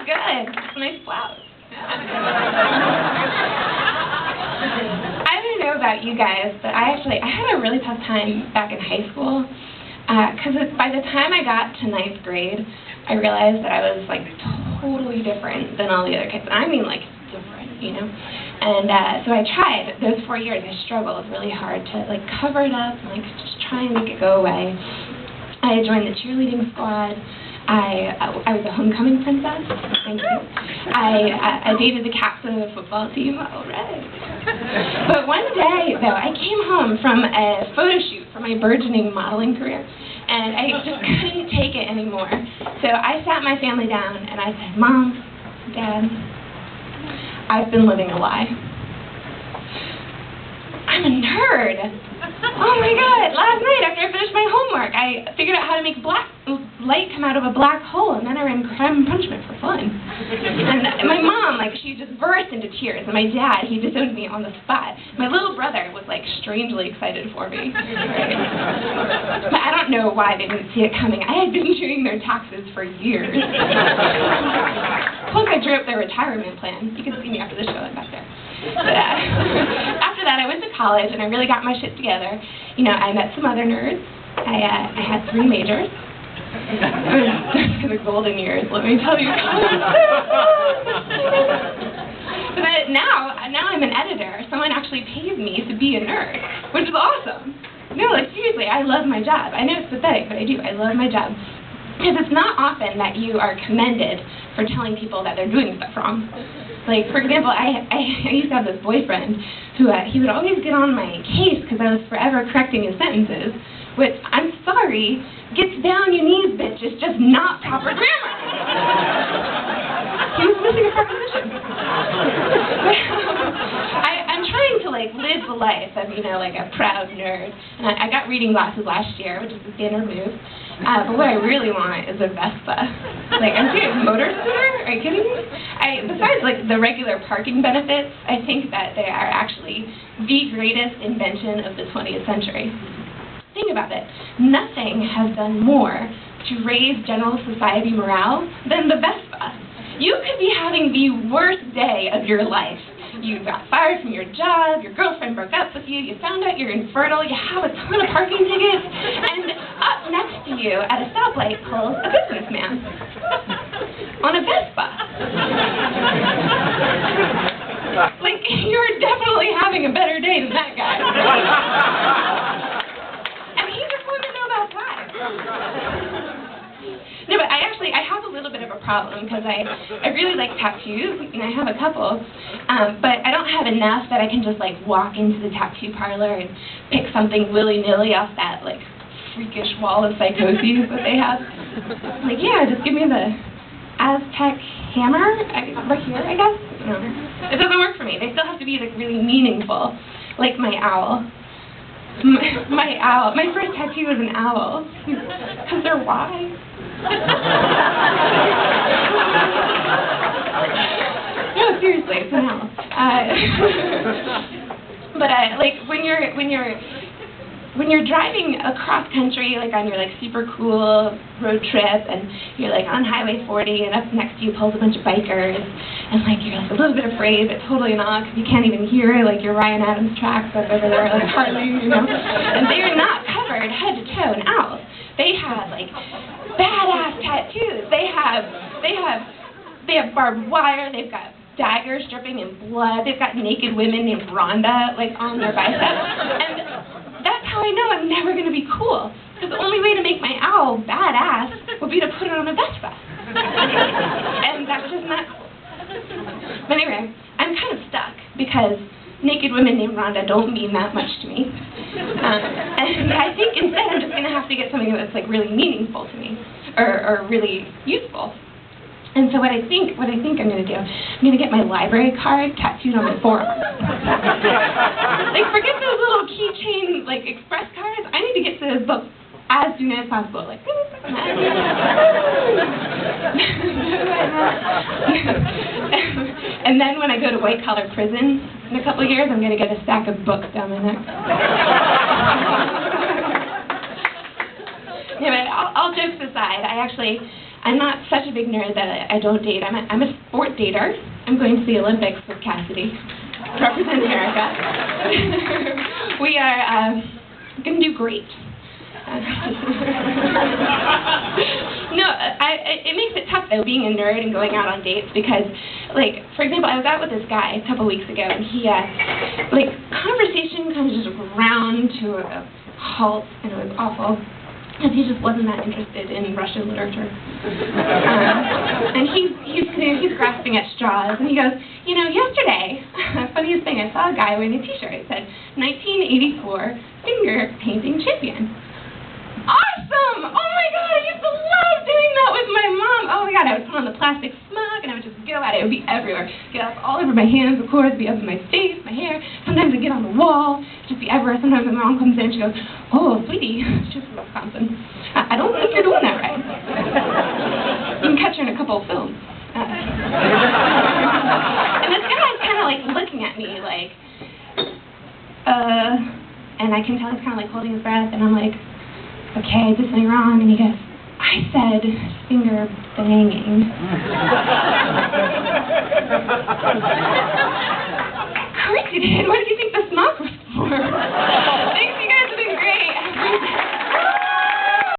was good. Nice blouse. I don't know about you guys, but I had a really tough time back in high school. Because by the time I got to 9th grade, I realized that I was like totally different than all the other kids. I mean, like different, you know. And so I tried. Those 4 years, I struggled really hard to like cover it up and like just try and make it go away. I joined the cheerleading squad. I was a homecoming princess. Thank you. I dated the captain of the football team. All right. But one day, though, I came home from a photo shoot for my burgeoning modeling career, and I just couldn't take it anymore. So I sat my family down and I said, Mom, Dad, I've been living a lie. I'm a nerd. Oh my God, last night after I finished my homework, I figured out how to make black light come out of a black hole, and then I ran crime punishment for fun. And my mom, like, she just burst into tears, and my dad, he disowned me on the spot. My little brother was, like, strangely excited for me. But I don't know why they didn't see it coming. I had been doing their taxes for years. Plus, I drew up their retirement plan. You can see me after the show, I'm back there. But, after that, I went to college, and I really got my shit together. You know, I met some other nerds. I had 3 majors. The golden years, let me tell you. But now I'm an editor. Someone actually pays me to be a nerd, which is awesome. No, like seriously, I love my job. I know it's pathetic, but I do. I love my job. Because it's not often that you are commended for telling people that they're doing stuff wrong. Like, for example, I used to have this boyfriend who he would always get on my case because I was forever correcting his sentences, which, I'm sorry, gets down your knees, bitch. It's just not proper grammar. He was missing a preposition. I'm trying to, like, live the life of, you know, like a proud nerd. And I got reading glasses last year, which is the standard move. But what I really want is a Vespa. Like, I'm serious, motor scooter? Are you kidding me? Besides, like, the regular parking benefits, I think that they are actually the greatest invention of the 20th century. Think about it. Nothing has done more to raise general society morale than the Vespa. You could be having the worst day of your life. You got fired from your job, your girlfriend broke up with you, you found out you're infertile, you have a ton of parking tickets, and up next to you at a stoplight pulls a businessman on a Vespa. Like, you're definitely having a better day than that guy. And he just wanted to know about time. No, but I have a little bit of a problem because I really like tattoos, and I have a couple, but I don't have enough that I can just like walk into the tattoo parlor and pick something willy-nilly off that like freakish wall of psychoses that they have. Like, yeah, just give me the Aztec hammer right here, I guess. No, it doesn't work for me. They still have to be like really meaningful, like my owl. My owl. My first tattoo was an owl. Because they're wise. No, seriously, it's an owl. But like when you're driving across country, like on your like super cool road trip, and you're like on Highway 40, and up next to you pulls a bunch of bikers, and like you're like a little bit afraid, but totally not, because you can't even hear like your Ryan Adams tracks up over there, like hardly, you know. And they are not covered head to toe in owls. They have like badass tattoos. They have barbed wire. They've got daggers dripping in blood. They've got naked women named Rhonda like on their biceps. And that's how I know I'm never going to be cool. Because the only way to make my owl badass would be to put it on a Vespa. And that's just not cool. But anyway, I'm kind of stuck because naked women named Rhonda don't mean that much to me. And I think instead I'm just going to have to get something that's like really meaningful to me or really useful. And so what I think I'm going to do, I'm going to get my library card tattooed on my forearm. Like, forget those little keychain, like, express cards. I need to get to this book as soon as possible. Like, and then when I go to white-collar prison in a couple of years, I'm going to get a stack of books down my neck. Yeah, but all jokes aside, I'm not such a big nerd that I don't date. I'm a sport dater. I'm going to the Olympics with Cassidy to represent America. We are going to do great. No, it makes it tough, though, being a nerd and going out on dates because, like, for example, I was out with this guy a couple weeks ago, and he, like, conversation kind of just ground to a halt, and it was awful. Because he just wasn't that interested in Russian literature. And he's grasping at straws, and he goes, you know, yesterday, funniest thing, I saw a guy wearing a t-shirt. It said, 1984 finger painting champion. Awesome! Oh my God, I used to love doing that with my mom. Oh my God, I would put on the plastic smug, and I would just go at it. It would be everywhere. Get up all over my hands, of course, be up in my face, my hair. Sometimes I'd get on the wall, just be everywhere. Sometimes my mom comes in, she goes, oh, sweetie, she's from Wisconsin. I don't think you're doing that right. You can catch her in a couple of films. And this guy's kind of like looking at me like, and I can tell he's kind of like holding his breath, and I'm like, okay, I did something wrong, and he goes, I said finger banging. Of course you did. What did you think the smug